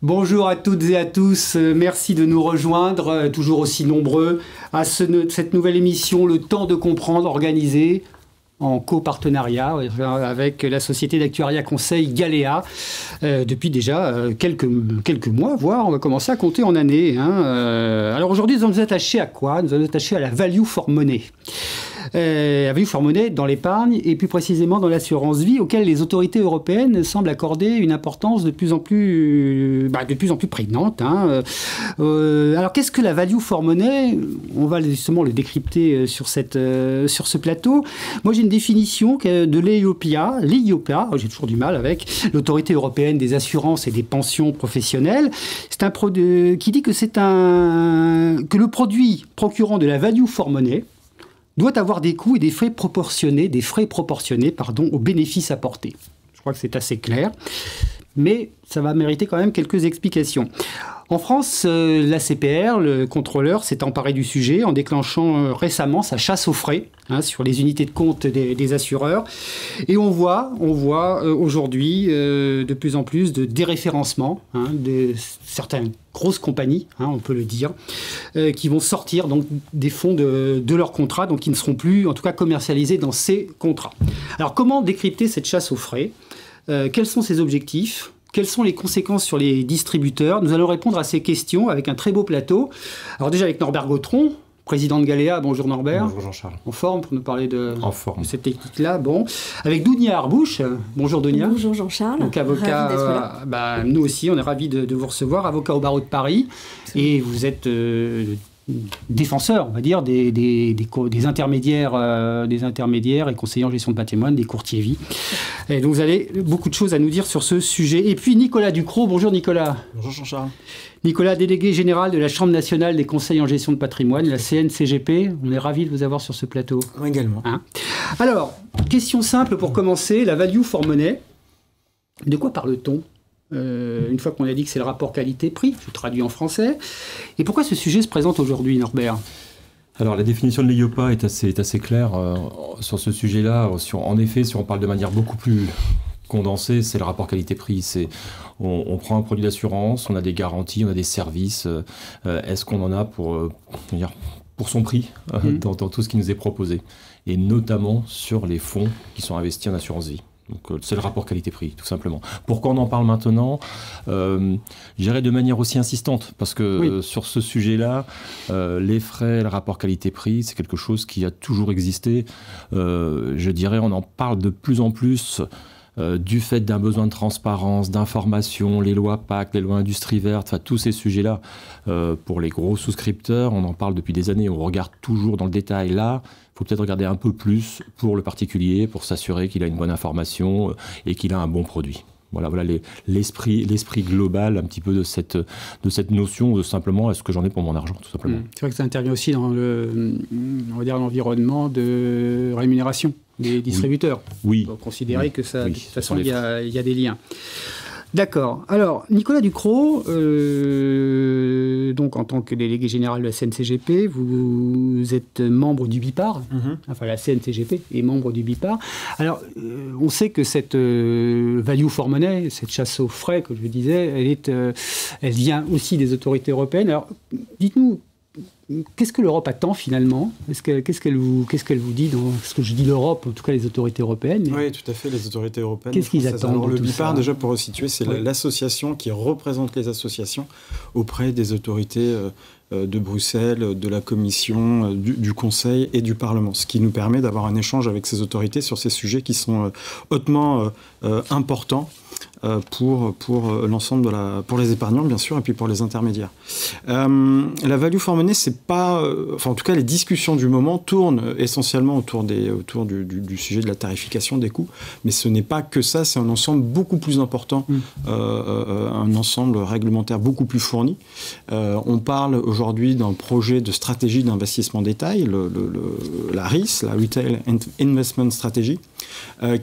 Bonjour à toutes et à tous, merci de nous rejoindre, toujours aussi nombreux, à cette nouvelle émission, Le Temps de comprendre, organisée en copartenariat avec la société d'actuariat conseil Galéa, depuis déjà quelques mois, voire on va commencer à compter en années. Alors aujourd'hui, nous allons nous attacher à quoi? Nous allons nous attacher à la value for money. La value for money dans l'épargne et plus précisément dans l'assurance vie, auquel les autorités européennes semblent accorder une importance de plus en plus prégnante. Alors qu'est-ce que la value for money? On va justement le décrypter sur ce plateau. Moi j'ai une définition de l'EIOPA, j'ai toujours du mal avec l'autorité européenne des assurances et des pensions professionnelles. C'est un produit qui dit que que le produit procurant de la value for money doit avoir des coûts et des frais proportionnés, aux bénéfices apportés. Je crois que c'est assez clair, mais ça va mériter quand même quelques explications. En France, l'ACPR, le contrôleur, s'est emparé du sujet en déclenchant récemment sa chasse aux frais sur les unités de compte des assureurs. Et on voit aujourd'hui de plus en plus de déréférencement de certaines grosses compagnies, on peut le dire, qui vont sortir donc des fonds de leurs contrats, donc qui ne seront plus en tout cas commercialisés dans ces contrats. Alors comment décrypter cette chasse aux frais? Quels sont ses objectifs? Quelles sont les conséquences sur les distributeurs? Nous allons répondre à ces questions avec un très beau plateau. Alors déjà avec Norbert Gautron, président de Galéa. Bonjour Norbert. Bonjour Jean-Charles. En forme pour nous parler de cette technique-là. Bon. Avec Dounia Arbouche. Bonjour Dounia. Bonjour Jean-Charles. Donc avocat, nous aussi, on est ravis de vous recevoir. Avocat au barreau de Paris. Et vous êtes défenseur, on va dire, des intermédiaires, et conseillers en gestion de patrimoine, des courtiers vie. Et donc vous avez beaucoup de choses à nous dire sur ce sujet. Et puis Nicolas Ducrot. Bonjour Nicolas. Bonjour Jean-Charles. Nicolas, délégué général de la Chambre nationale des conseils en gestion de patrimoine, la CNCGP. On est ravis de vous avoir sur ce plateau. Moi également. Alors, question simple pour commencer, la value for money. De quoi parle-t-on? Une fois qu'on a dit que c'est le rapport qualité-prix, je traduis en français. Et pourquoi ce sujet se présente aujourd'hui, Norbert? Alors la définition de l'EIOPA est assez claire sur ce sujet-là. En effet, si on parle de manière beaucoup plus condensée, c'est le rapport qualité-prix. On prend un produit d'assurance, on a des garanties, on a des services. Est-ce qu'on en a pour son prix dans tout ce qui nous est proposé? Et notamment sur les fonds qui sont investis en assurance vie. Donc c'est le rapport qualité-prix, tout simplement. Pourquoi on en parle maintenant? Je dirais de manière aussi insistante, parce que sur ce sujet-là, les frais, le rapport qualité-prix, c'est quelque chose qui a toujours existé. Je dirais on en parle de plus en plus du fait d'un besoin de transparence, d'information, les lois PAC, les lois industrie verte, tous ces sujets-là. Pour les gros souscripteurs, on en parle depuis des années, on regarde toujours dans le détail. Là, il faut peut-être regarder un peu plus pour le particulier, pour s'assurer qu'il a une bonne information et qu'il a un bon produit. Voilà l'esprit global un petit peu de cette notion de simplement est-ce que j'en ai pour mon argent, tout simplement. C'est vrai que ça intervient aussi dans l'environnement de rémunération des distributeurs. Oui. Il faut considérer que ça, de toute façon, il y a des liens. D'accord. Alors, Nicolas Ducrot, donc en tant que délégué général de la CNCGP, vous êtes membre du BIPAR, enfin la CNCGP est membre du BIPAR. Alors, on sait que cette value for money, cette chasse aux frais que je disais, elle vient aussi des autorités européennes. Alors, dites-nous, qu'est-ce que l'Europe attend finalement? Qu'est-ce qu'elle vous dit dans ce que je dis l'Europe, en tout cas les autorités européennes? Oui, tout à fait, les autorités européennes. Qu'est-ce qu'ils attendent? Alors, le BIPAR, déjà pour resituer, c'est l'association qui représente les associations auprès des autorités de Bruxelles, de la Commission, du Conseil et du Parlement, ce qui nous permet d'avoir un échange avec ces autorités sur ces sujets qui sont hautement importants pour l'ensemble pour les épargnants bien sûr et puis pour les intermédiaires. La value for money, c'est pas, en tout cas les discussions du moment tournent essentiellement autour du sujet de la tarification des coûts, mais ce n'est pas que ça, c'est un ensemble beaucoup plus important, un ensemble réglementaire beaucoup plus fourni. On parle aujourd'hui d'un projet de stratégie d'investissement détail, la RIS, la Retail Investment Strategy,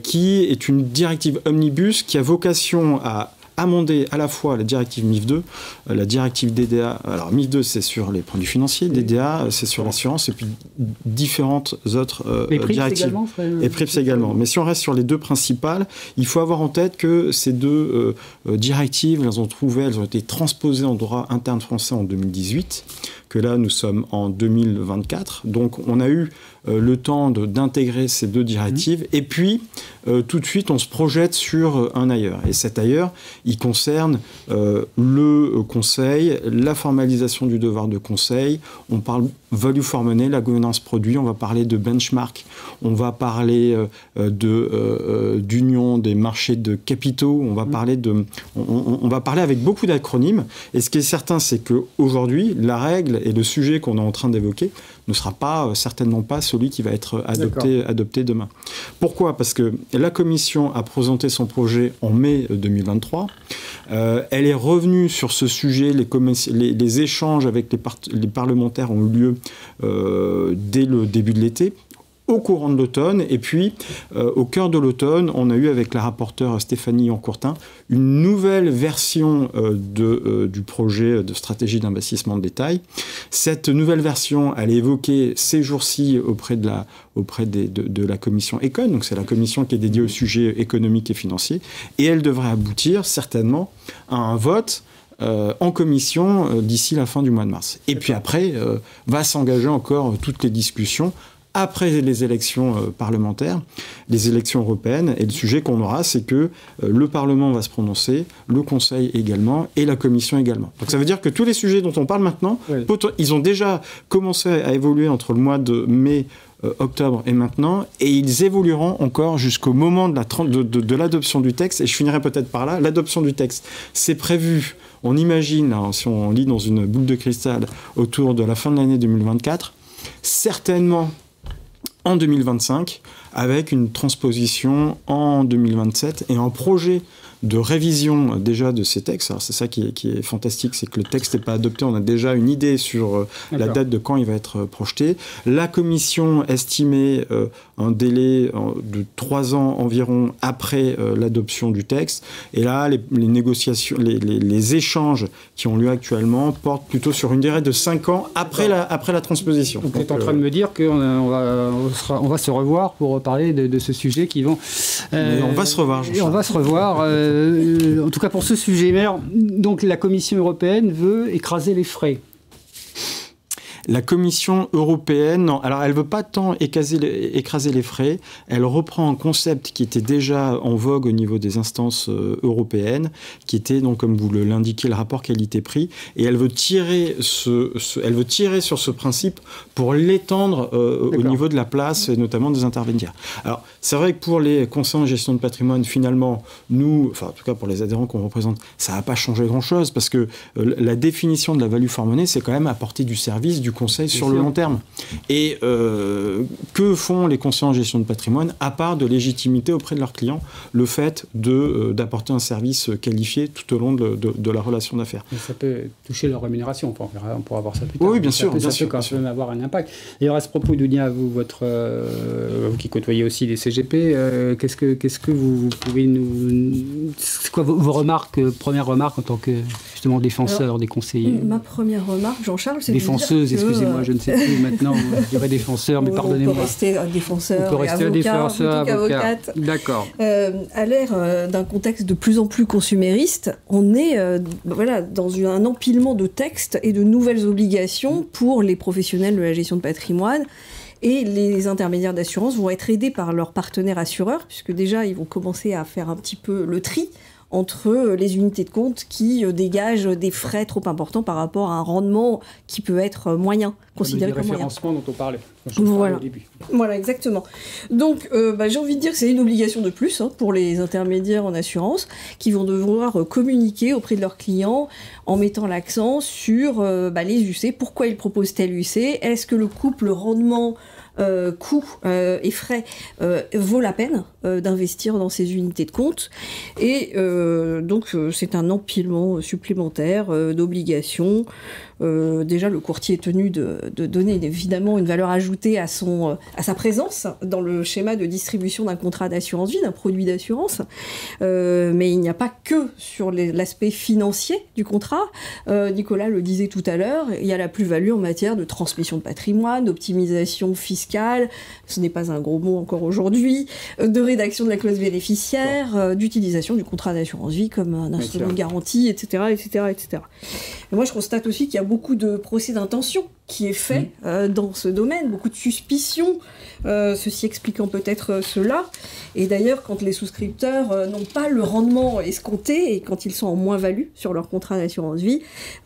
qui est une directive omnibus qui a vocation à amender à la fois la directive MIF 2, la directive DDA. Alors MIF 2, c'est sur les produits financiers, DDA, c'est sur l'assurance, et puis différentes autres directives. Et PRIPS également. Mais si on reste sur les deux principales, il faut avoir en tête que ces deux directives, elles ont été transposées en droit interne français en 2018, que là, nous sommes en 2024. Donc, on a eu le temps d'intégrer ces deux directives. Et puis, tout de suite, on se projette sur un ailleurs. Et cet ailleurs, il concerne le conseil, la formalisation du devoir de conseil. On parle value for money, la gouvernance produit. On va parler de benchmark. On va parler d'union des marchés de capitaux. On va parler on va parler avec beaucoup d'acronymes. Et ce qui est certain, c'est qu'aujourd'hui, la règle et le sujet qu'on est en train d'évoquer ne sera certainement pas celui qui va être adopté demain. Pourquoi ? Parce que la Commission a présenté son projet en mai 2023. Elle est revenue sur ce sujet. Les échanges avec les parlementaires ont eu lieu dès le début de l'été, au courant de l'automne. Et puis, au cœur de l'automne, on a eu avec la rapporteure Stéphanie Yancourtin une nouvelle version du projet de stratégie d'investissement de détail. Cette nouvelle version, elle est évoquée ces jours-ci auprès de la commission Econ, donc c'est la commission qui est dédiée au sujet économique et financier, et elle devrait aboutir certainement à un vote en commission d'ici la fin du mois de mars. Et puis après, va s'engager encore toutes les discussions après les élections parlementaires, les élections européennes. Et le sujet qu'on aura, c'est que le Parlement va se prononcer, le Conseil également, et la Commission également. Donc ça veut dire que tous les sujets dont on parle maintenant, ils ont déjà commencé à évoluer entre le mois de mai, octobre et maintenant, et ils évolueront encore jusqu'au moment de l'adoption du texte. Et je finirai peut-être par là. L'adoption du texte, c'est prévu, on imagine, hein, si on lit dans une boule de cristal, autour de la fin de l'année 2024, certainement en 2025, avec une transposition en 2027 et un projet de révision déjà de ces textes. Alors c'est ça qui est fantastique, c'est que le texte n'est pas adopté, on a déjà une idée sur la date de quand il va être projeté. La Commission estimait un délai de 3 ans environ après l'adoption du texte. Et là, les négociations, les échanges qui ont lieu actuellement portent plutôt sur une durée de 5 ans après la transposition. Donc, tu es en train de me dire qu'on va se revoir pour parler de ce sujet qui vont... on va se revoir, on va se revoir, en tout cas pour ce sujet. Mais alors, donc la Commission européenne veut écraser les frais. La Commission européenne, alors elle ne veut pas tant écraser les frais, elle reprend un concept qui était déjà en vogue au niveau des instances européennes, qui était, donc, comme vous l'indiquez, le rapport qualité-prix, et elle veut tirer sur ce principe pour l'étendre au niveau de la place, et notamment des intermédiaires. Alors, c'est vrai que pour les conseils en gestion de patrimoine, finalement, nous, enfin en tout cas pour les adhérents qu'on représente, ça n'a pas changé grand-chose, parce que la définition de la value for money, c'est quand même apporter du service, du conseil sur le long terme. Et que font les conseillers en gestion de patrimoine, à part de légitimité auprès de leurs clients, le fait d'apporter un service qualifié tout au long de la relation d'affaires. Ça peut toucher leur rémunération, on pourra voir ça plus tard. Oui, bien sûr. Ça peut quand même avoir un impact. D'ailleurs, à ce propos, Dounia, vous qui côtoyez aussi les CGP, qu'est-ce que vous pouvez nous... C'est quoi vos remarques, première remarque en tant que justement défenseur des conseillers? Ma première remarque, Jean-Charles, c'est défenseuse, excusez-moi, je ne sais plus maintenant, je dirais défenseur, mais pardonnez-moi. On peut rester un défenseur, on peut rester un défenseur, avocat. D'accord. À l'ère d'un contexte de plus en plus consumériste, on est dans un empilement de textes et de nouvelles obligations pour les professionnels de la gestion de patrimoine. Et les intermédiaires d'assurance vont être aidés par leurs partenaires assureurs, puisque déjà, ils vont commencer à faire un petit peu le tri entre les unités de compte qui dégagent des frais trop importants par rapport à un rendement qui peut être moyen, considéré comme moyen. Le référencement dont on parlait voilà. Au début. Voilà, exactement. Donc, j'ai envie de dire que c'est une obligation de plus pour les intermédiaires en assurance qui vont devoir communiquer auprès de leurs clients en mettant l'accent sur les UC, pourquoi ils proposent tel UC, est-ce que le couple rendement coût et frais vaut la peine d'investir dans ces unités de compte. Et donc c'est un empilement supplémentaire d'obligations déjà, le courtier est tenu de donner évidemment une valeur ajoutée à sa présence dans le schéma de distribution d'un contrat d'assurance vie, d'un produit d'assurance. Mais il n'y a pas que sur l'aspect financier du contrat. Nicolas le disait tout à l'heure, il y a la plus-value en matière de transmission de patrimoine, d'optimisation fiscale, ce n'est pas un gros mot encore aujourd'hui, de rédaction de la clause bénéficiaire, d'utilisation du contrat d'assurance vie comme un instrument de garantie, etc., etc., etc. Et moi, je constate aussi qu'il y a beaucoup de procès d'intention qui est fait dans ce domaine, beaucoup de suspicions, ceci expliquant peut-être cela. Et d'ailleurs, quand les souscripteurs n'ont pas le rendement escompté et quand ils sont en moins-value sur leur contrat d'assurance vie,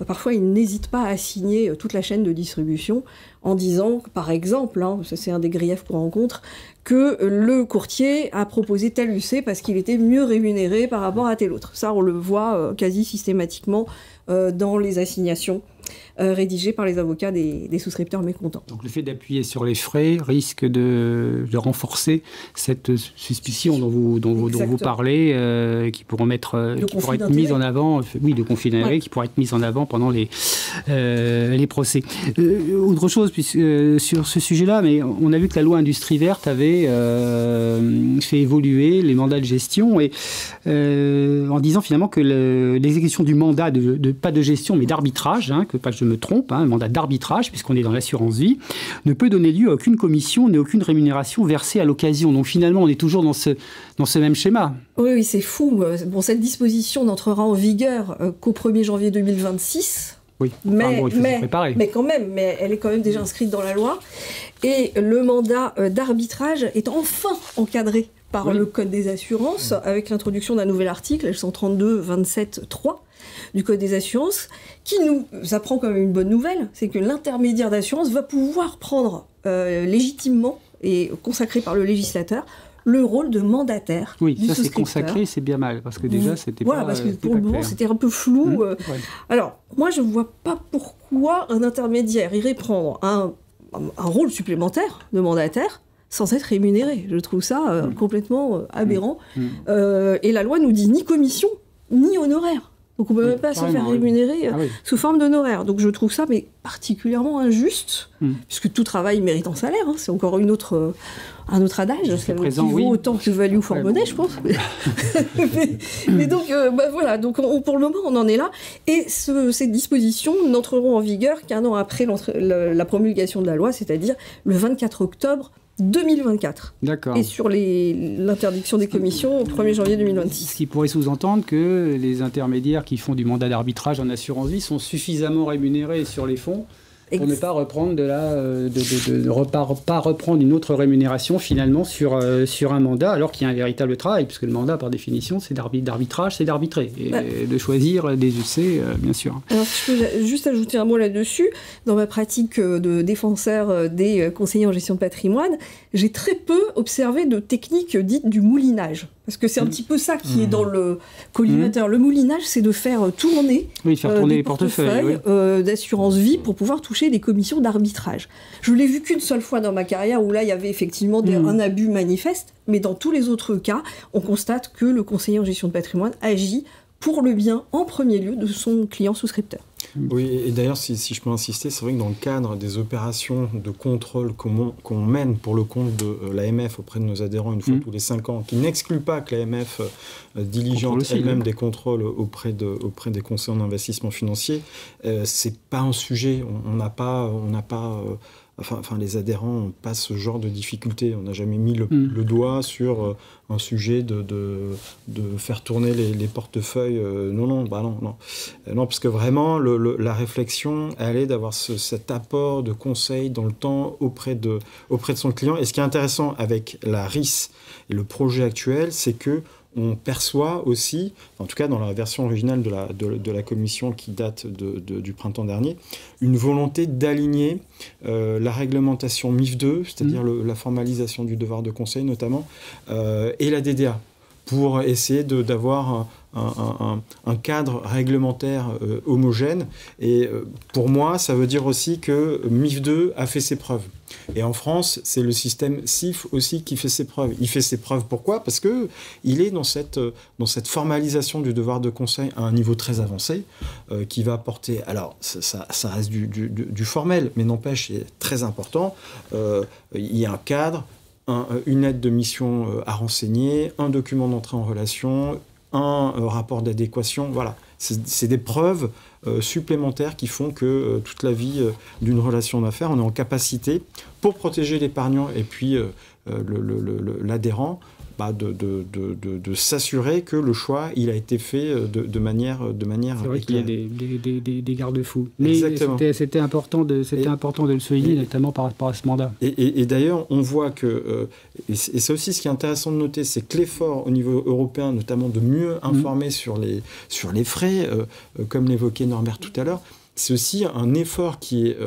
parfois ils n'hésitent pas à signer toute la chaîne de distribution en disant, par exemple, ça c'est un des griefs qu'on rencontre, que le courtier a proposé tel UC parce qu'il était mieux rémunéré par rapport à tel autre. Ça, on le voit quasi systématiquement dans les assignations rédigées par les avocats des souscripteurs mécontents. Donc le fait d'appuyer sur les frais risque de renforcer cette suspicion dont vous parlez, qui pourrait être mise en avant, de conflit d'intérêt, qui pourrait être mise en avant pendant les procès. Autre chose sur ce sujet-là, mais on a vu que la loi Industrie verte avait fait évoluer les mandats de gestion et en disant finalement que l'exécution du mandat pas de gestion mais d'arbitrage, que pas que je me trompe, un mandat d'arbitrage puisqu'on est dans l'assurance vie, ne peut donner lieu à aucune commission ni aucune rémunération versée à l'occasion. Donc finalement on est toujours dans ce même schéma. Oui, c'est fou. Bon, cette disposition n'entrera en vigueur qu'au 1er janvier 2026. Oui, mais quand même, elle est quand même déjà inscrite dans la loi. Et le mandat d'arbitrage est enfin encadré par le Code des assurances, avec l'introduction d'un nouvel article, L132-27-3 du Code des assurances, qui nous apprend quand même une bonne nouvelle, c'est que l'intermédiaire d'assurance va pouvoir prendre légitimement, et consacré par le législateur, le rôle de mandataire. Oui, ça c'est consacré, c'est bien mal, parce que déjà c'était pas clair. Voilà, parce que pour le moment c'était un peu flou. Alors, moi je ne vois pas pourquoi un intermédiaire irait prendre un rôle supplémentaire de mandataire sans être rémunéré. Je trouve ça complètement aberrant. Et la loi nous dit ni commission, ni honoraire. Donc on ne peut même pas se faire rémunérer sous forme d'honoraire. Donc je trouve ça particulièrement injuste, puisque tout travail mérite un salaire. C'est encore un autre adage. Ça vaut autant que value for money, je pense. mais donc voilà. Donc pour le moment on en est là. Et ces dispositions n'entreront en vigueur qu'un an après la promulgation de la loi, c'est-à-dire le 24 octobre 2024. D'accord. Et sur l'interdiction des commissions au 1er janvier 2026. Ce qui pourrait sous-entendre que les intermédiaires qui font du mandat d'arbitrage en assurance vie sont suffisamment rémunérés sur les fonds pour ne pas reprendre pas reprendre une autre rémunération finalement sur un mandat, alors qu'il y a un véritable travail, puisque le mandat par définition c'est d'arbitrage, c'est d'arbitrer et de choisir des UC, bien sûr. Alors si je peux juste ajouter un mot là-dessus, dans ma pratique de défenseur des conseillers en gestion de patrimoine, j'ai très peu observé de techniques dites du moulinage. Parce que c'est un petit peu ça qui est dans le collimateur. Le moulinage, c'est de faire tourner, les portefeuilles d'assurance vie pour pouvoir toucher des commissions d'arbitrage. Je l'ai vu qu'une seule fois dans ma carrière où là, il y avait effectivement un abus manifeste, mais dans tous les autres cas, on constate que le conseiller en gestion de patrimoine agit pour le bien en premier lieu de son client souscripteur. Oui, et d'ailleurs, si je peux insister, c'est vrai que dans le cadre des opérations de contrôle qu'on mène pour le compte de l'AMF auprès de nos adhérents une fois tous les 5 ans, qui n'exclut pas que l'AMF diligente elle-même des contrôles auprès des conseillers en investissement financier, c'est pas un sujet. On n'a pas Enfin, les adhérents n'ont pas ce genre de difficultés. On n'a jamais mis le doigt sur un sujet de faire tourner les portefeuilles. Non, parce que vraiment, la réflexion, elle est d'avoir cet apport de conseil dans le temps auprès de son client. Et ce qui est intéressant avec la RIS et le projet actuel, c'est que on perçoit aussi, en tout cas dans la version originale de la commission qui date du printemps dernier, une volonté d'aligner la réglementation MIF 2, c'est-à-dire la formalisation du devoir de conseil notamment, et la DDA, pour essayer d'avoir un cadre réglementaire homogène. Et pour moi, ça veut dire aussi que MIF 2 a fait ses preuves. Et en France, c'est le système CIF aussi qui fait ses preuves. Il fait ses preuves pourquoi ? Parce qu'il est dans cette formalisation du devoir de conseil à un niveau très avancé, qui va porter... Alors, ça reste du formel, mais n'empêche, c'est très important. Il y a un cadre, une aide de mission à renseigner, un document d'entrée en relation, un rapport d'adéquation, voilà. C'est des preuves supplémentaires qui font que toute la vie d'une relation d'affaires, on est en capacité, pour protéger l'épargnant et puis l'adhérent, de s'assurer que le choix il a été fait de manière c'est vrai qu'il y a des garde-fous. Mais c'était important de le souligner, notamment par rapport à ce mandat. Et d'ailleurs, on voit que, et c'est aussi ce qui est intéressant de noter, c'est que l'effort au niveau européen, notamment de mieux informer sur les frais, comme l'évoquait Norbert tout à l'heure, c'est aussi un effort qui est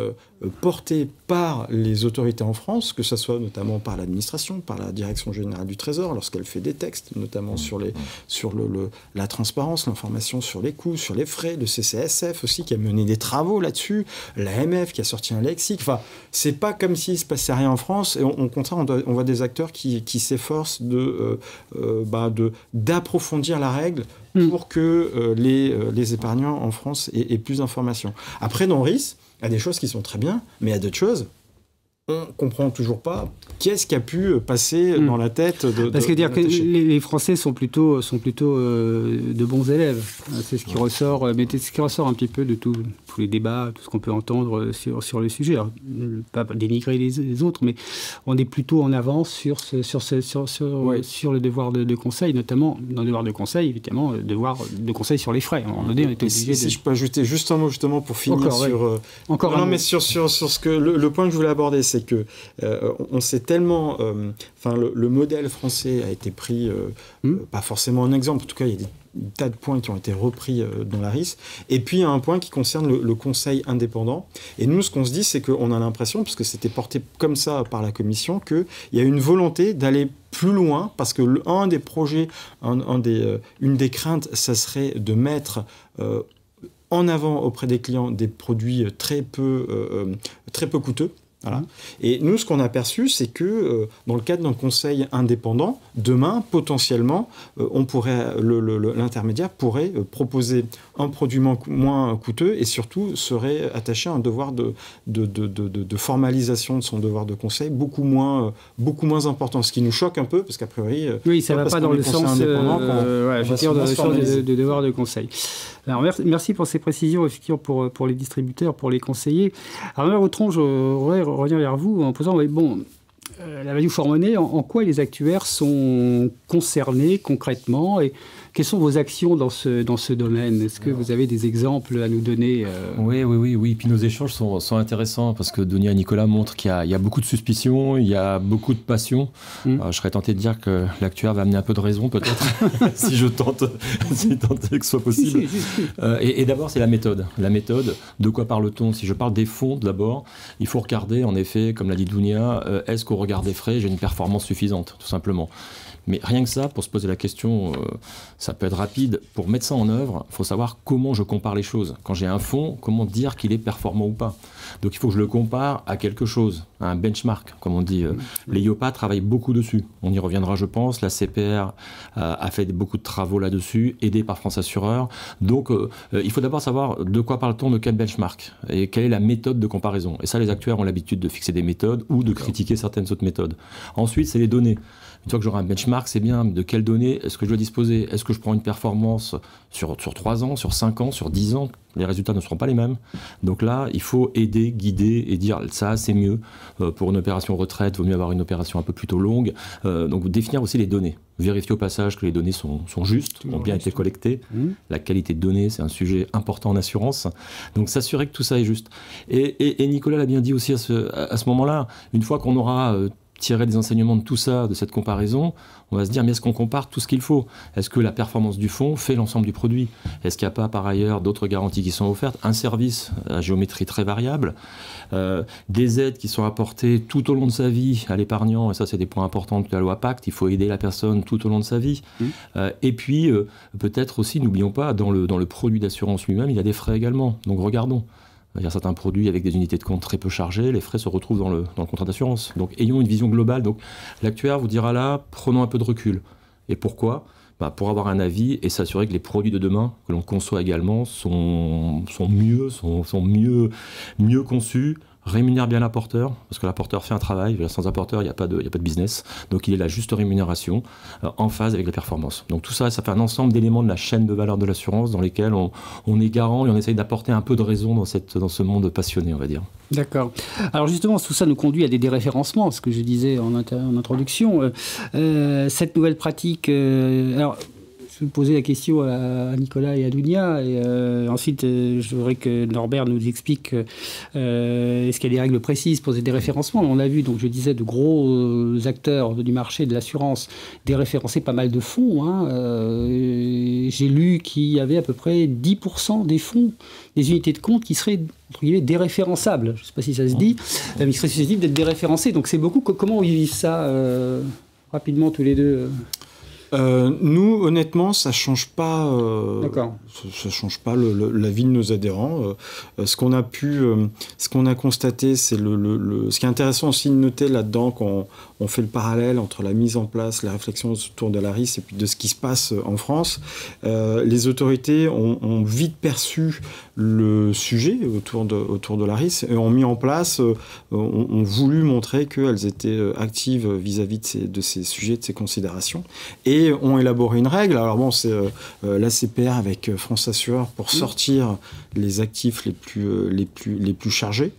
porté par les autorités en France, que ce soit notamment par l'administration, par la Direction générale du Trésor, lorsqu'elle fait des textes, notamment sur la transparence, l'information sur les coûts, sur les frais, le CCSF aussi, qui a mené des travaux là-dessus, l'AMF qui a sorti un lexique. Enfin, c'est pas comme s'il se passait rien en France, et au contraire, on voit des acteurs qui s'efforcent d'approfondir la règle pour que les épargnants en France aient plus d'informations. Après, dans RIS, il y a des choses qui sont très bien, mais il y a d'autres choses, on ne comprend toujours pas qu'est-ce qui a pu passer dans la tête de Parce que dire que les Français sont plutôt de bons élèves. C'est ce qui ressort, mais c'est ce qui ressort un petit peu de tous les débats, tout ce qu'on peut entendre sur le sujet. Alors, pas dénigrer les autres, mais on est plutôt en avance sur le devoir de conseil, notamment dans le devoir de conseil, évidemment, le devoir de conseil sur les frais. À un moment donné, on était obligé si je peux ajouter juste un mot justement pour finir sur ce que le point que je voulais aborder, c'est que on s'est tellement, le modèle français a été pris, pas forcément en exemple. En tout cas, il y a des tas de points qui ont été repris dans la RIS. Et puis, il y a un point qui concerne le conseil indépendant. Et nous, ce qu'on se dit, c'est qu'on a l'impression, parce que c'était porté comme ça par la Commission, qu'il y a une volonté d'aller plus loin, parce que un des projets, une des craintes, ça serait de mettre en avant auprès des clients des produits très peu coûteux. Voilà. Et nous, ce qu'on a perçu, c'est que dans le cadre d'un conseil indépendant, demain, potentiellement, l'intermédiaire pourrait proposer un produit moins coûteux et surtout serait attaché à un devoir de formalisation de son devoir de conseil beaucoup moins important. Ce qui nous choque un peu, parce qu'a priori... Oui, ça ne va pas dans le sens de devoir de conseil. Alors, merci pour ces précisions pour les distributeurs, pour les conseillers. Alors, Autron, je voudrais revenir vers vous en posant, la value for money, en quoi les actuaires sont concernés concrètement et quelles sont vos actions dans ce domaine ? Est-ce que vous avez des exemples à nous donner ? Oui. Puis nos échanges sont intéressants parce que Dunia et Nicolas montrent qu'il y a beaucoup de suspicions, il y a beaucoup de passion. Je serais tenté de dire que l'actuaire va amener un peu de raison peut-être, si je tente que ce soit possible. Et d'abord, c'est la méthode. La méthode, de quoi parle-t-on ? Si je parle des fonds, d'abord, il faut regarder, en effet, comme l'a dit Dunia, est-ce qu'au regard des frais, j'ai une performance suffisante, tout simplement. Mais rien que ça, pour se poser la question, ça peut être rapide. Pour mettre ça en œuvre, il faut savoir comment je compare les choses. Quand j'ai un fonds, comment dire qu'il est performant ou pas. Donc il faut que je le compare à quelque chose, à un benchmark, comme on dit. Les IOPA travaillent beaucoup dessus. On y reviendra, je pense. La CPR a fait beaucoup de travaux là-dessus, aidée par France Assureur. Donc il faut d'abord savoir de quoi parle-t-on, de quel benchmark, et quelle est la méthode de comparaison. Et ça, les actuaires ont l'habitude de fixer des méthodes ou de critiquer certaines autres méthodes. Ensuite, c'est les données. Une fois que j'aurai un benchmark, c'est bien, mais de quelles données est-ce que je dois disposer ? Est-ce que je prends une performance sur 3 ans, sur 5 ans, sur 10 ans ? Les résultats ne seront pas les mêmes. Donc là, il faut aider, guider et dire ça, c'est mieux. Pour une opération retraite, il vaut mieux avoir une opération un peu plutôt longue. Donc définir aussi les données. Vérifier au passage que les données sont justes, ont bien été collectées. La qualité de données, c'est un sujet important en assurance. Donc s'assurer que tout ça est juste. Et Nicolas l'a bien dit aussi à ce moment-là, une fois qu'on aura... tirer des enseignements de tout ça, de cette comparaison, on va se dire, mais est-ce qu'on compare tout ce qu'il faut ? Est-ce que la performance du fonds fait l'ensemble du produit ? Est-ce qu'il n'y a pas par ailleurs d'autres garanties qui sont offertes ? Un service à géométrie très variable, des aides qui sont apportées tout au long de sa vie à l'épargnant, et ça c'est des points importants de la loi Pacte, il faut aider la personne tout au long de sa vie. Et puis peut-être aussi, n'oublions pas, dans le produit d'assurance lui-même, il y a des frais également, donc regardons. Il y a certains produits avec des unités de compte très peu chargées, les frais se retrouvent dans le contrat d'assurance. Donc ayons une vision globale. Donc l'actuaire vous dira là, prenons un peu de recul. Et pourquoi ? Pour avoir un avis et s'assurer que les produits de demain que l'on conçoit également sont mieux conçus, rémunèrent bien l'apporteur, parce que l'apporteur fait un travail, sans apporteur il n'y a pas de business, donc il est la juste rémunération en phase avec la performance. Donc tout ça, ça fait un ensemble d'éléments de la chaîne de valeur de l'assurance dans lesquels on est garant et on essaye d'apporter un peu de raison dans ce monde passionné, on va dire. D'accord. Alors justement, tout ça nous conduit à des déréférencements, ce que je disais en introduction. Cette nouvelle pratique... alors, je vais poser la question à Nicolas et à Dounia, et ensuite je voudrais que Norbert nous explique est-ce qu'il y a des règles précises pour ces déréférencements. On a vu, donc je disais, de gros acteurs du marché de l'assurance déréférencer pas mal de fonds. J'ai lu qu'il y avait à peu près 10% des fonds, des unités de compte qui seraient entre guillemets déréférençables. Je ne sais pas si ça se dit, mais qui seraient susceptibles d'être déréférencés. Donc c'est beaucoup. Comment ils vivent ça rapidement tous les deux Nous, honnêtement, ça change pas. Ça change pas la vie de nos adhérents. Ce qu'on a constaté, c'est ce qui est intéressant aussi de noter là-dedans quand on fait le parallèle entre la mise en place, la réflexion autour de l'ARIS et puis de ce qui se passe en France. Les autorités ont vite perçu le sujet autour de l'ARIS et ont mis en place, ont voulu montrer qu'elles étaient actives vis-à-vis de ces sujets, de ces considérations, et ont élaboré une règle. Alors bon, c'est l'ACPR avec France Assureur pour sortir les actifs les plus chargés.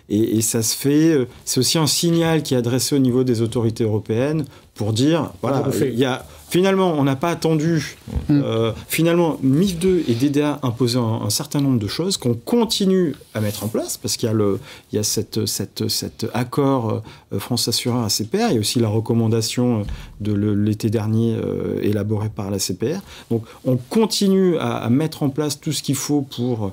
Et ça se fait. C'est aussi un signal qui est adressé au niveau des autorités européennes pour dire, voilà, finalement, on n'a pas attendu. Finalement, MIF 2 et DDA imposaient un certain nombre de choses qu'on continue à mettre en place, parce qu'il y a cet accord France Assureur ACPR, il y a aussi la recommandation de l'été dernier élaborée par la CPR. Donc, on continue à mettre en place tout ce qu'il faut pour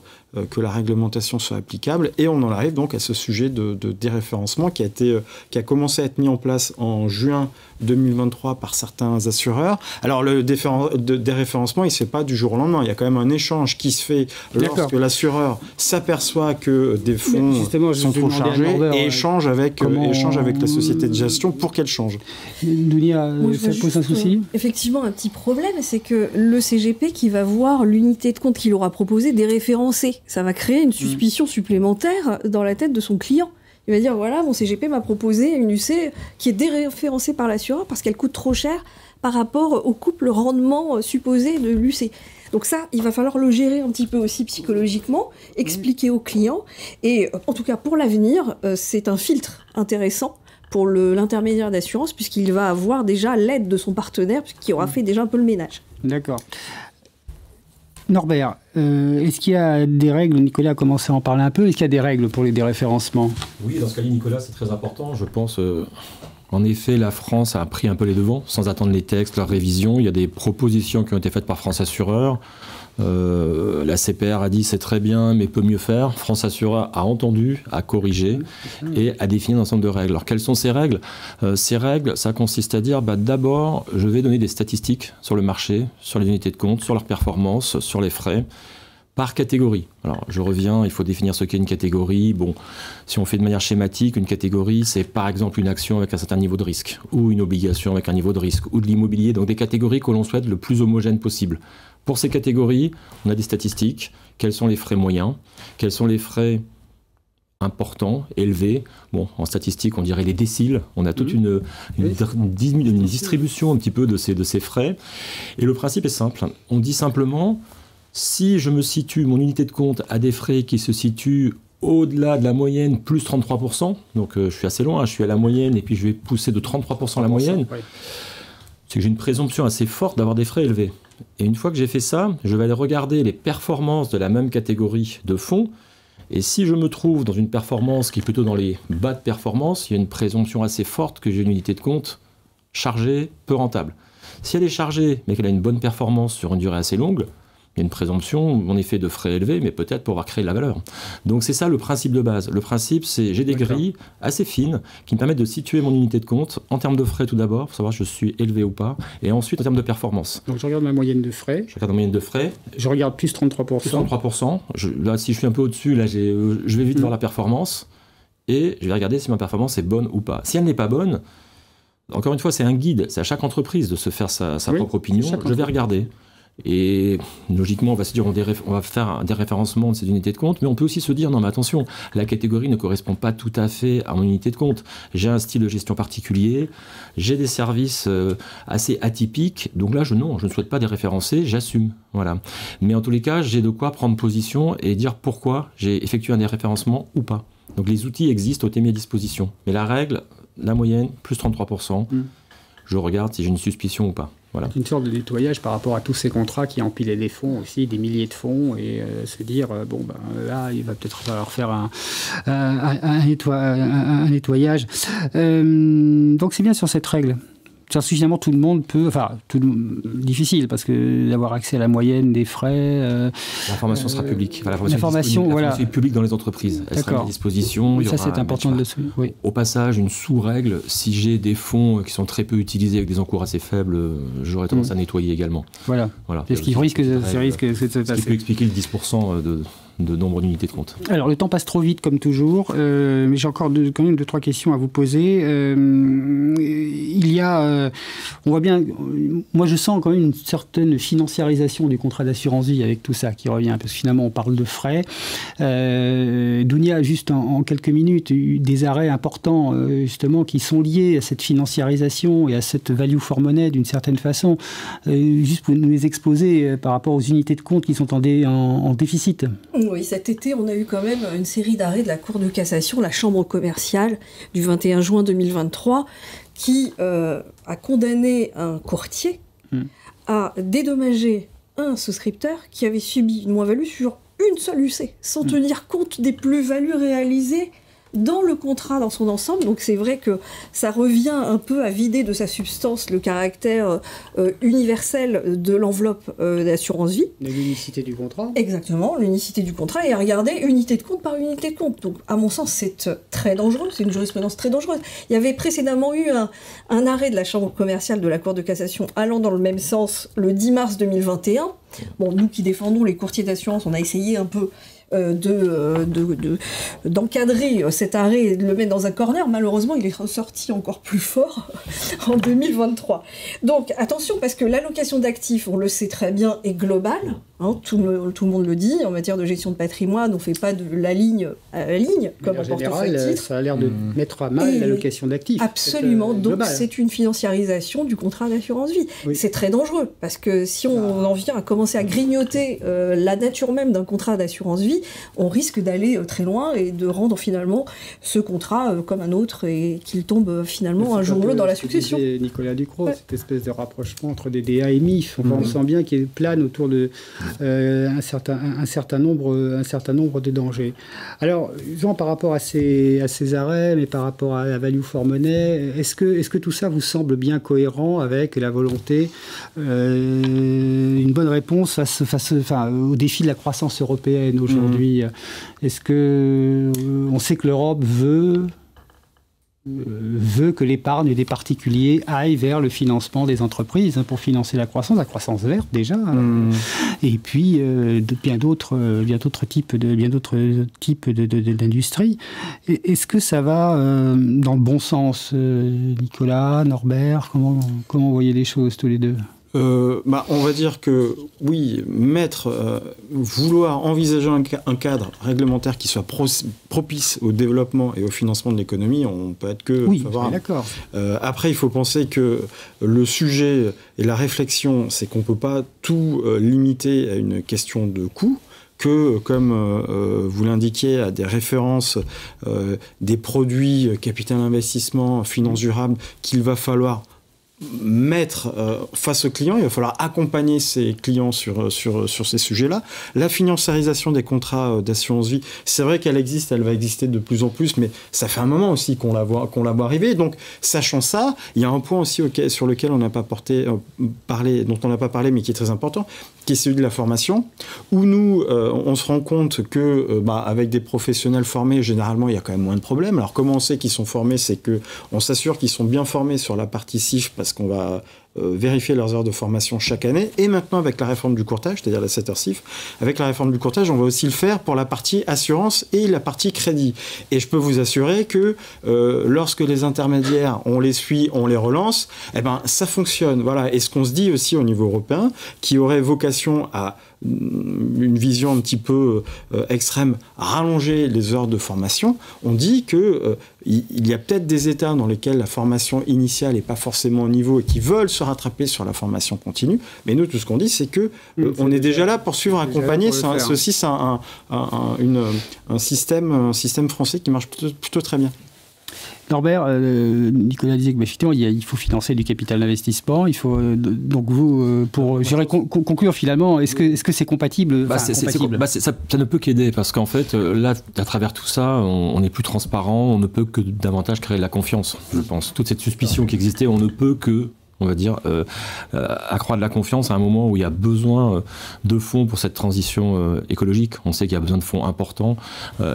que la réglementation soit applicable, et on en arrive donc à ce sujet de déréférencement qui a commencé à être mis en place en juin 2023 par certains assureurs. Alors le déréférencement, il ne se fait pas du jour au lendemain, il y a quand même un échange qui se fait lorsque l'assureur s'aperçoit que des fonds sont trop chargés et échange avec la société de gestion pour qu'elle change. Dounia, ça pose un souci ? Effectivement, un petit problème, c'est que le CGP qui va voir l'unité de compte qu'il aura proposée déréférencée, ça va créer une suspicion supplémentaire dans la tête de son client. Il va dire, voilà, mon CGP m'a proposé une UC qui est déréférencée par l'assureur parce qu'elle coûte trop cher par rapport au couple rendement supposé de l'UC. Donc ça, il va falloir le gérer un petit peu aussi psychologiquement, expliquer au client. Et en tout cas, pour l'avenir, c'est un filtre intéressant pour l'intermédiaire d'assurance, puisqu'il va avoir déjà l'aide de son partenaire, qui aura fait déjà un peu le ménage. D'accord. Norbert, est-ce qu'il y a des règles ? Nicolas a commencé à en parler un peu. Est-ce qu'il y a des règles pour les déréférencements ? Oui, dans ce cas-là, Nicolas, c'est très important. Je pense, en effet, la France a pris un peu les devants, sans attendre les textes, leur révision. Il y a des propositions qui ont été faites par France Assureur. La CPR a dit c'est très bien, mais peut mieux faire. France Assureur a entendu, a corrigé et a défini un ensemble de règles. Alors, quelles sont ces règles ? Ces règles, ça consiste à dire d'abord, je vais donner des statistiques sur le marché, sur les unités de compte, sur leurs performances, sur les frais, par catégorie. Alors, je reviens, il faut définir ce qu'est une catégorie. Bon, si on fait de manière schématique, une catégorie, c'est par exemple une action avec un certain niveau de risque, ou une obligation avec un niveau de risque, ou de l'immobilier, donc des catégories que l'on souhaite le plus homogène possible. Pour ces catégories, on a des statistiques. Quels sont les frais moyens ? Quels sont les frais importants, élevés ? Bon, en statistique, on dirait les déciles. On a toute une distribution un petit peu de ces frais. Et le principe est simple. On dit simplement, si je me situe, mon unité de compte a des frais qui se situent au-delà de la moyenne, plus 33%, donc je suis assez loin, je suis à la moyenne, et puis je vais pousser de 33% la moyenne, c'est que j'ai une présomption assez forte d'avoir des frais élevés. Et une fois que j'ai fait ça, je vais aller regarder les performances de la même catégorie de fonds. Et si je me trouve dans une performance qui est plutôt dans les bas de performance, il y a une présomption assez forte que j'ai une unité de compte chargée, peu rentable. Si elle est chargée, mais qu'elle a une bonne performance sur une durée assez longue, Il y a une présomption, en effet, de frais élevés, mais peut-être pour avoir créé de la valeur. Donc c'est ça le principe de base. Le principe, c'est j'ai des grilles assez fines qui me permettent de situer mon unité de compte en termes de frais tout d'abord, pour savoir si je suis élevé ou pas, et ensuite en termes de performance. Donc je regarde ma moyenne de frais. Je regarde la moyenne de frais. Je regarde plus 33%. Plus 33%. Là, si je suis un peu au-dessus, là, je vais vite voir la performance, et je vais regarder si ma performance est bonne ou pas. Si elle n'est pas bonne, encore une fois, c'est un guide. C'est à chaque entreprise de se faire sa propre opinion. Je vais regarder. Et logiquement, on va se dire, on va faire des référencements de ces unités de compte, mais on peut aussi se dire, non mais attention, la catégorie ne correspond pas tout à fait à mon unité de compte. J'ai un style de gestion particulier, j'ai des services assez atypiques, donc là, je ne souhaite pas les référencer, j'assume. Voilà. Mais en tous les cas, j'ai de quoi prendre position et dire pourquoi j'ai effectué un déréférencement ou pas. Donc les outils existent, ont été mis à disposition. Mais la règle, la moyenne, plus 33%, je regarde si j'ai une suspicion ou pas. Voilà. Une sorte de nettoyage par rapport à tous ces contrats qui empilaient des fonds aussi, des milliers de fonds, et se dire, là, il va peut-être falloir faire un nettoyage. Donc c'est bien sur cette règle. Suffisamment tout le monde peut, difficile parce que d'avoir accès à la moyenne des frais. L'information sera publique. L'information est publique dans les entreprises. Elle sera à disposition. Ça c'est important de le souligner. Oui. Au passage, une sous-règle, si j'ai des fonds qui sont très peu utilisés avec des encours assez faibles, j'aurais tendance à nettoyer également. Voilà. C'est ce qui risque de se passer. Ce qui peut expliquer le 10% de nombre d'unités de compte. Alors, le temps passe trop vite, comme toujours, mais j'ai encore quand même 2-3 questions à vous poser. Il y a, on voit bien, moi je sens quand même une certaine financiarisation du contrat d'assurance vie avec tout ça qui revient, parce que finalement on parle de frais. Dounia, juste en quelques minutes, eu des arrêts importants, justement, qui sont liés à cette financiarisation et à cette value for money d'une certaine façon. Juste pour nous les exposer par rapport aux unités de compte qui sont en déficit. Oui, cet été, on a eu quand même une série d'arrêts de la Cour de cassation, la Chambre commerciale, du 21 juin 2023, qui a condamné un courtier à dédommager un souscripteur qui avait subi une moins-value sur une seule UC, sans tenir compte des plus-values réalisées dans le contrat dans son ensemble. Donc c'est vrai que ça revient un peu à vider de sa substance le caractère universel de l'enveloppe d'assurance vie. L'unicité du contrat. Exactement, l'unicité du contrat, et à regarder unité de compte par unité de compte. Donc à mon sens, c'est très dangereux, c'est une jurisprudence très dangereuse. Il y avait précédemment eu un arrêt de la Chambre commerciale de la Cour de cassation allant dans le même sens le 10 mars 2021. Bon, nous qui défendons les courtiers d'assurance, on a essayé un peu d'encadrer cet arrêt et de le mettre dans un corner. Malheureusement, il est ressorti encore plus fort en 2023. Donc attention, parce que l'allocation d'actifs, on le sait très bien, est globale. Hein, tout le monde le dit, en matière de gestion de patrimoine, on ne fait pas de la ligne à la ligne, comme un portefeuille titre. Ça a l'air de mettre à mal l'allocation d'actifs. Absolument, donc c'est une financiarisation du contrat d'assurance vie. Oui. C'est très dangereux, parce que si on en vient à commencer à grignoter la nature même d'un contrat d'assurance vie, on risque d'aller très loin et de rendre finalement ce contrat comme un autre et qu'il tombe finalement un jour ou l'autre dans la succession. Nicolas Ducrot, cette espèce de rapprochement entre DDA et MIF, on sent bien qu'il plane autour de un certain nombre de dangers. Alors, disons, par rapport à ces arrêts, mais par rapport à la value for money, est-ce que tout ça vous semble bien cohérent avec la volonté, une bonne réponse au défi de la croissance européenne aujourd'hui? Est-ce que on sait que l'Europe veut que l'épargne des particuliers aille vers le financement des entreprises pour financer la croissance verte déjà, et puis bien d'autres types d'industries. Est-ce que ça va dans le bon sens, Nicolas, Norbert, comment vous voyez les choses tous les deux? On va dire que oui, vouloir envisager un cadre réglementaire qui soit propice au développement et au financement de l'économie, on peut être que favorable. D'accord. Après, il faut penser que le sujet et la réflexion, c'est qu'on ne peut pas tout limiter à une question de coût, que, comme vous l'indiquiez, à des références, des produits capital investissement, finance durable, qu'il va falloir mettre face aux clients, il va falloir accompagner ces clients sur ces sujets-là. La financiarisation des contrats d'assurance vie, c'est vrai qu'elle existe, elle va exister de plus en plus, mais ça fait un moment aussi qu'on la voit arriver. Donc, sachant ça, il y a un point aussi sur lequel on n'a pas parlé, dont on n'a pas parlé, mais qui est très important, qui est celui de la formation, où nous, on se rend compte que, avec des professionnels formés, généralement, il y a quand même moins de problèmes. Alors, comment on sait qu'ils sont formés? C'est qu'on s'assure qu'ils sont bien formés sur la partie CIF, parce qu'on va vérifier leurs heures de formation chaque année. Et maintenant, avec la réforme du courtage, c'est-à-dire la 7 heures CIF, avec la réforme du courtage, on va aussi le faire pour la partie assurance et la partie crédit. Et je peux vous assurer que lorsque les intermédiaires, on les suit, on les relance, ça fonctionne. Voilà. Et ce qu'on se dit aussi au niveau européen, qui aurait vocation à une vision un petit peu extrême, rallonger les heures de formation, on dit que il y a peut-être des États dans lesquels la formation initiale n'est pas forcément au niveau et qui veulent se rattraper sur la formation continue. Mais nous, tout ce qu'on dit, c'est que on est déjà là pour suivre, accompagner. Ceci, c'est un système français qui marche plutôt très bien. Norbert, Nicolas disait que il faut financer du capital d'investissement. Il faut donc vous, pour conclure finalement, est-ce que c'est compatible? Ça ne peut qu'aider parce qu'en fait, là, à travers tout ça, on est plus transparent. On ne peut que davantage créer de la confiance. Je pense toute cette suspicion qui existait, on ne peut que, on va dire, accroître de la confiance à un moment où il y a besoin de fonds pour cette transition écologique. On sait qu'il y a besoin de fonds importants.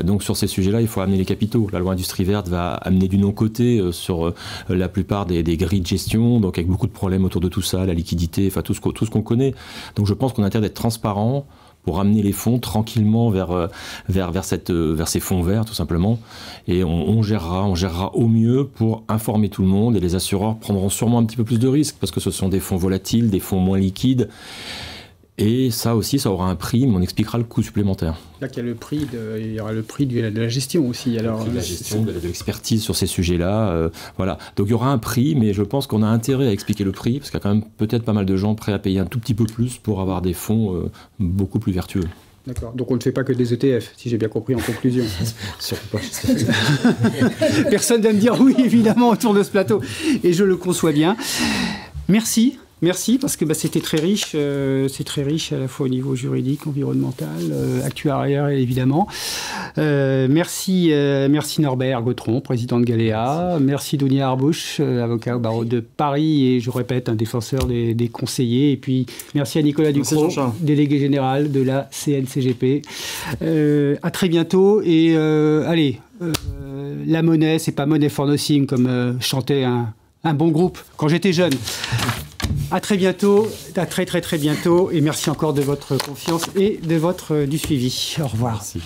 Donc sur ces sujets-là, il faut amener les capitaux. La loi Industrie Verte va amener du non-côté sur la plupart des grilles de gestion, donc avec beaucoup de problèmes autour de tout ça, la liquidité, enfin tout ce qu'on connaît. Donc je pense qu'on a intérêt d'être transparent pour amener les fonds tranquillement vers ces fonds verts, tout simplement. Et on gérera au mieux pour informer tout le monde. Et les assureurs prendront sûrement un petit peu plus de risques, parce que ce sont des fonds volatiles, des fonds moins liquides. Et ça aussi, ça aura un prix, mais on expliquera le coût supplémentaire. Là, il y aura le prix de la gestion aussi. Alors, de la gestion, de l'expertise sur ces sujets-là. Voilà. Donc il y aura un prix, mais je pense qu'on a intérêt à expliquer le prix, parce qu'il y a quand même peut-être pas mal de gens prêts à payer un tout petit peu plus pour avoir des fonds beaucoup plus vertueux. D'accord. Donc on ne fait pas que des ETF, si j'ai bien compris en conclusion. Surtout pas. Personne va me dire oui, évidemment, autour de ce plateau. Et je le conçois bien. Merci, parce que c'était très riche. C'est très riche à la fois au niveau juridique, environnemental, actuarial évidemment. Merci Norbert Gautron, président de Galéa. Merci Denis Arbouch, avocat au barreau de Paris et je répète, un défenseur des conseillers. Et puis merci à Nicolas Ducrot, délégué général de la CNCGP. À très bientôt et la monnaie, c'est pas money for nothing comme chantait un bon groupe quand j'étais jeune. À très bientôt, à très bientôt, et merci encore de votre confiance et du suivi. Au revoir. Merci.